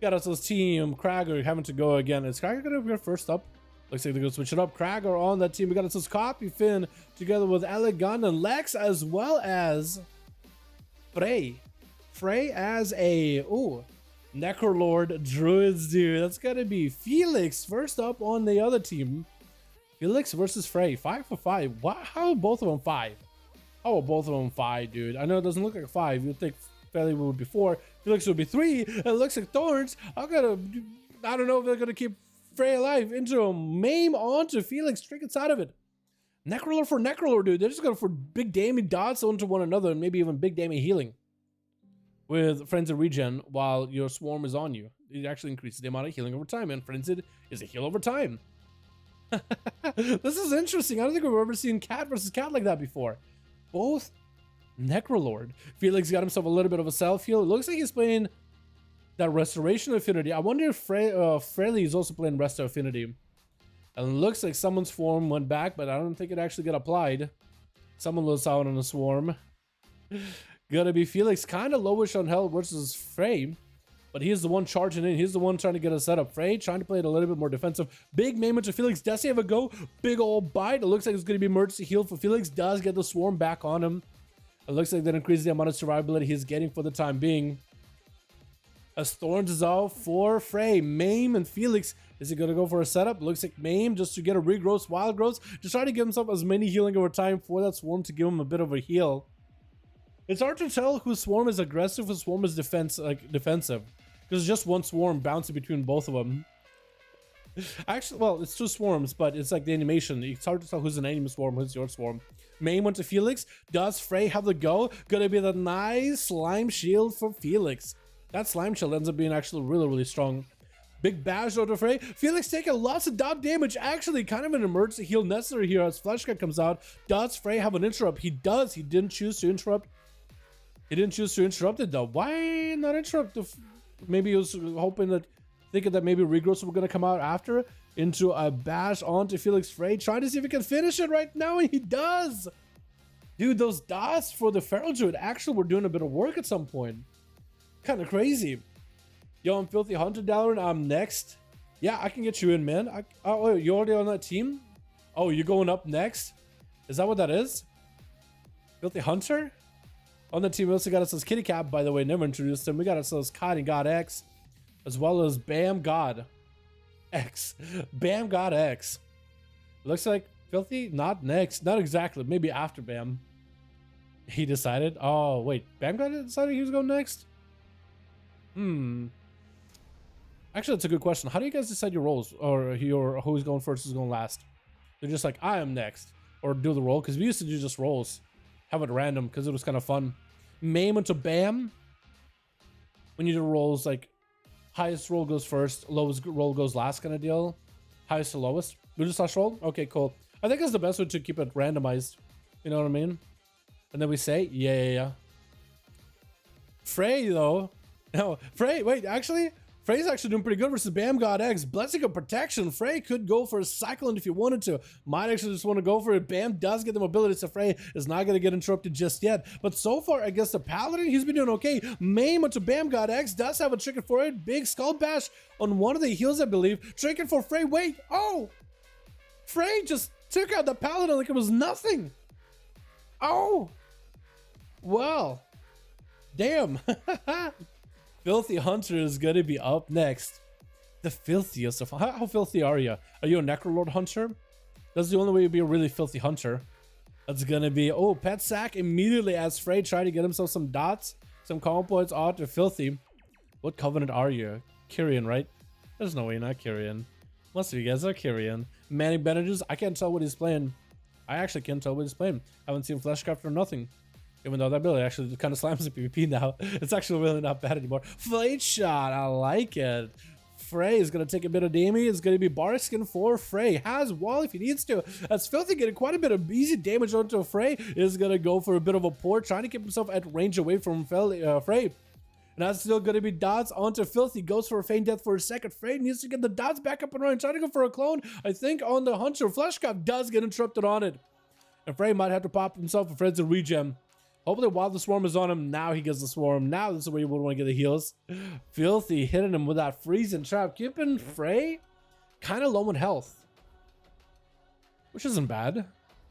Got us this team. Krager having to go again. Is Krager going to be first up? Looks like they're going to switch it up. Krager on that team. We got us this Copy Finn together with Elegant and Lex, as well as Frey. Frey as a, ooh, NECRLORD Druids, dude. That's going to be Felix first up on the other team. Felix versus Frey. 5 for 5. What? How are both of them 5? How are both of them 5, dude? I know it doesn't look like 5. You'd think Felix would be 4. Felix would be 3. It looks like Thorns. I don't know if they're going to keep Frey alive. Into a maim onto Felix. Trick inside of it. NECRLORD for NECRLORD, dude. They're just going for big damage dots onto one another and maybe even big damage healing with Frenzied Regen while your swarm is on you. It actually increases the amount of healing over time, and Frenzied is a heal over time. This is interesting. I don't think we've ever seen cat versus cat like that before. Both NECRLORD. Felix got himself a little bit of a self-heal. It looks like he's playing that Restoration Affinity. I wonder if Frey is also playing Resto Affinity. And it looks like someone's form went back, but I don't think it actually got applied. Someone was out on a swarm. Gotta be Felix. Kind of lowish on health versus Frey. But he's the one charging in. He's the one trying to get a setup. Frey trying to play it a little bit more defensive. Big moment to Felix. Does he have a go? Big old bite. It looks like it's going to be emergency heal for Felix. Does get the swarm back on him. It looks like that increases the amount of survivability he's getting for the time being. As Thorns is out for Frey. Maim and Felix. Is he going to go for a setup? Looks like Maim just to get a regrowth, wild growth. Just try to give himself as many healing over time for that swarm to give him a bit of a heal. It's hard to tell whose swarm is aggressive, whose swarm is defensive. Because just one swarm bouncing between both of them. Actually, well, it's 2 swarms, but it's like the animation. It's hard to tell who's an enemy swarm, who's your swarm. Main went to Felix. Does Frey have the go? Gonna be the nice slime shield for Felix. That slime shield ends up being actually really, really strong. Big bash out to Frey. Felix taking lots of dot damage. Actually, kind of an emergency heal necessary here as Fleshcut comes out. Does Frey have an interrupt? He does. He didn't choose to interrupt. He didn't choose to interrupt it though. Why not interrupt the... Maybe he was hoping that, thinking that maybe regrowths were going to come out after. Into a bash onto Felix Frey. Trying to see if he can finish it right now, and he does. Dude, those dots for the Feral Druid actually were doing a bit of work at some point. Kind of crazy. Yo, I'm Filthy Hunter, Dalaran. I'm next. Yeah, I can get you in, man. Oh, you're already on that team? Oh, you're going up next? Is that what that is? Filthy Hunter? On the team, we also got ourselves Kitty Cat, by the way, never introduced him. We got ourselves Cotton God X, as well as Bam God X. Bam God X. Looks like Filthy, not next. Not exactly, maybe after Bam. He decided. Oh, wait. Bam God decided he was going next? Actually, that's a good question. How do you guys decide your roles? Or who's going first, who's going last? They're just like, I am next. Or do the roll, because we used to do just rolls. Have it random because it was kind of fun. Maim into Bam. When you do rolls, like highest roll goes first, lowest roll goes last kind of deal. Highest to lowest. We just slash roll? Okay, cool. I think that's the best way to keep it randomized. You know what I mean? And then we say, yeah. Frey, though. No, Frey, wait, actually, Frey's actually doing pretty good versus Bam God X. Blessing of Protection. Frey could go for a Cyclone if you wanted to. Might actually just want to go for it. Bam does get the mobility, so Frey is not going to get interrupted just yet. But so far, against the Paladin, he's been doing okay. Maim onto Bam God X does have a Trinket for it. Big Skull Bash on one of the heals, I believe. Trinket for Frey. Wait, oh! Frey just took out the Paladin like it was nothing. Oh! Well. Damn. Filthy Hunter is going to be up next. The filthiest of... How filthy are you? Are you a NECRLORD Hunter? That's the only way you'd be a really filthy hunter. That's going to be... Oh, Pet Sack immediately as Frey trying to get himself some dots. Some combo points out to Filthy. What Covenant are you? Kyrian, right? There's no way you're not Kyrian. Most of you guys are Kyrian. Manic Bandages, I can't tell what he's playing. I actually can't tell what he's playing. I haven't seen Fleshcraft or nothing. Even though that ability actually kind of slams in PvP now. It's actually really not bad anymore. Flate Shot, I like it. Frey is going to take a bit of damage. It's going to be Bark Skin for Frey. Has wall if he needs to. As Filthy getting quite a bit of easy damage onto Frey. Is going to go for a bit of a port. Trying to keep himself at range away from Frey. And that's still going to be dots onto Filthy. Goes for a feign death for a second. Frey needs to get the dots back up and running. Trying to go for a clone. I think on the Hunter. Fleshcraft does get interrupted on it. And Frey might have to pop himself a Frenzied Regen. Hopefully while the swarm is on him, now he gets the swarm. Now this is where you would want to get the heals. Filthy hitting him with that freezing trap. Keeping Frey kind of low in health, which isn't bad.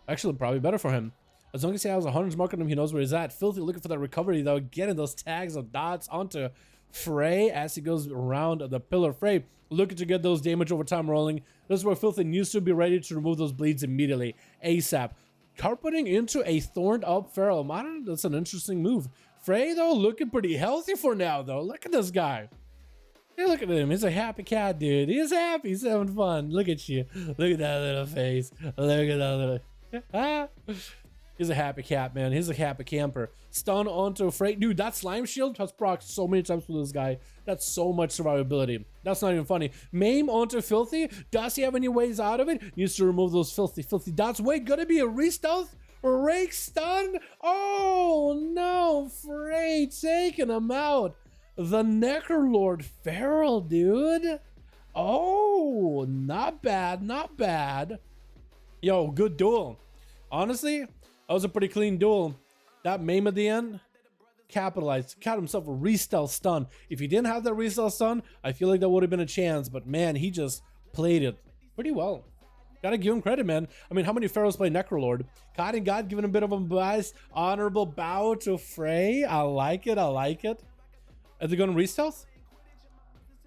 Actually, probably better for him. As long as he has a hunter's mark on him, he knows where he's at. Filthy looking for that recovery though, getting those tags of dots onto Frey as he goes around the pillar. Frey looking to get those damage over time rolling. This is where Filthy needs to be ready to remove those bleeds immediately, ASAP. Carpeting into a thorned up Feral. I don't know, that's an interesting move. Frey though looking pretty healthy for now though. Look at this guy. Hey, look at him. He's a happy cat, dude. He's happy. He's having fun. Look at you. Look at that little face. Look at that little... He's a happy cat, man. He's a happy camper. Stun onto Frey. Dude, that slime shield has procced so many times with this guy. That's so much survivability. That's not even funny. Maim onto Filthy. Does he have any ways out of it? Needs to remove those filthy dots. Wait, gonna be a re-stealth? Rake stun? Oh, no. Frey taking him out. The NECRLORD Feral, dude. Oh, not bad. Not bad. Yo, good duel. Honestly, that was a pretty clean duel. That maim at the end, capitalized. Got himself a re-stealth stun. If he didn't have that re-stealth stun, I feel like that would have been a chance. But man, he just played it pretty well. Gotta give him credit, man. I mean, how many Pharaohs play NECRLORD? Cotton God giving a bit of a nice, honorable bow to Frey. I like it. I like it. Are they going to re-stealth?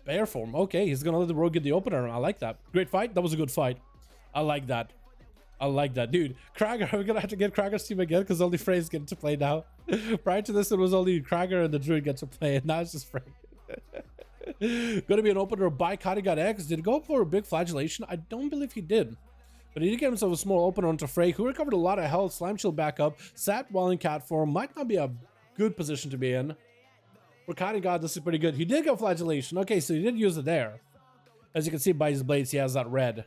Bear form. Okay, he's going to let the rogue get the opener. I like that. Great fight. That was a good fight. I like that. I like that. Dude, Krager, are we going to have to get Krager's team again? Because only Frey's getting to play now. Prior to this, it was only Krager and the Druid get to play. And now it's just Frey. Going to be an opener by Katigat X. Did he go for a big flagellation? I don't believe he did. But he did get himself a small opener onto Frey, who recovered a lot of health. Slime shield back up. Sat while in cat form. Might not be a good position to be in. For Katigat, this is pretty good. He did go flagellation. Okay, so he did use it there. As you can see by his blades, he has that red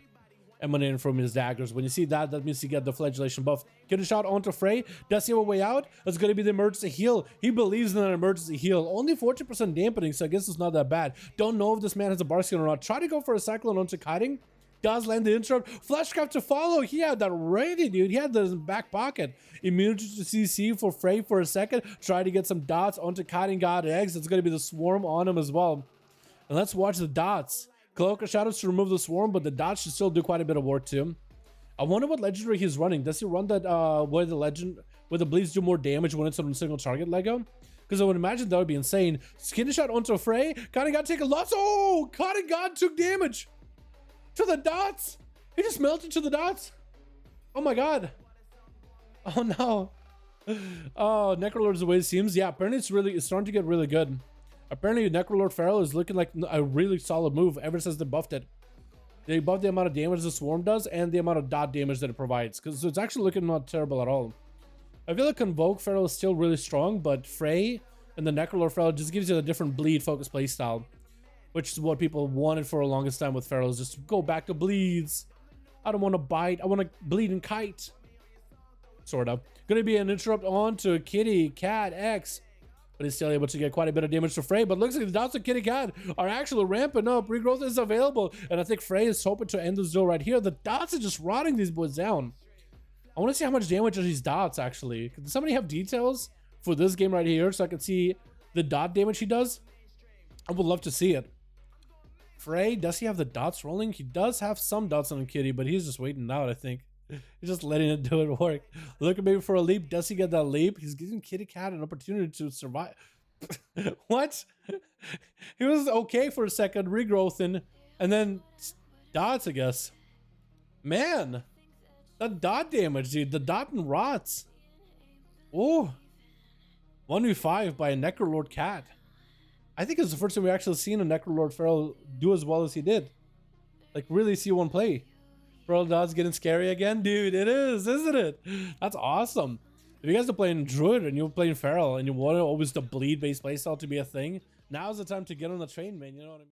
emanating from his daggers. When you see that, that means you get the flagellation buff. Get a shot onto Frey. Does he have a way out? It's going to be the emergency heal. He believes in an emergency heal. Only 40% dampening, so I guess it's not that bad. Don't know if this man has a bar skill or not. Try to go for a cyclone onto kiting. Does land the interrupt. Fleshcraft to follow. He had that ready, dude. He had that in his back pocket. Immunity to CC for Frey for a second. Try to get some dots onto Kiting God Eggs. It's going to be the swarm on him as well. And let's watch the dots. Cloak of Shadows to remove the swarm, but the dots should still do quite a bit of work too. I wonder what legendary he's running. Does he run that where the bleeds do more damage when it's on a single target Lego? Because I would imagine that would be insane. Skin shot onto Frey. Kiting God take a loss. Oh, Kiting God took damage. To the dots. He just melted to the dots. Oh my god. Oh no. Oh, NECRLORD's the way it seems. Yeah, apparently it's starting to get really good. Apparently NECRLORD Feral is looking like a really solid move ever since they buffed it. They buffed the amount of damage the swarm does and the amount of dot damage that it provides. Because it's actually looking not terrible at all. I feel like Convoke Feral is still really strong, but Frey and the NECRLORD Feral just gives you a different bleed focus playstyle. Which is what people wanted for the longest time with Ferals, just to go back to bleeds. I don't want to bite, I want to bleed and kite. Sort of. Gonna be an interrupt on to Kitty Cat X. But he's still able to get quite a bit of damage to Frey. But looks like the dots of Kitty Cat are actually ramping up. Regrowth is available. And I think Frey is hoping to end this duel right here. The dots are just rotting these boys down. I want to see how much damage are these dots actually. Does somebody have details for this game right here so I can see the dot damage he does? I would love to see it. Frey, does he have the dots rolling? He does have some dots on Kitty, but he's just waiting out, I think. He's just letting it do it work. Looking maybe for a leap. Does he get that leap? He's giving Kitty Cat an opportunity to survive. What? He was okay for a second, regrowthing, and then dots, I guess. Man, that dot damage, dude. The dot and rots. Oh, 1v5 by a NECRLORD cat. I think it's the first time we've actually seen a NECRLORD Feral do as well as he did. Like, really see one play. Feral Dod's getting scary again? Dude, it is, isn't it? That's awesome. If you guys are playing Druid and you're playing Feral and you want always the bleed-based playstyle to be a thing, now's the time to get on the train, man. You know what I mean?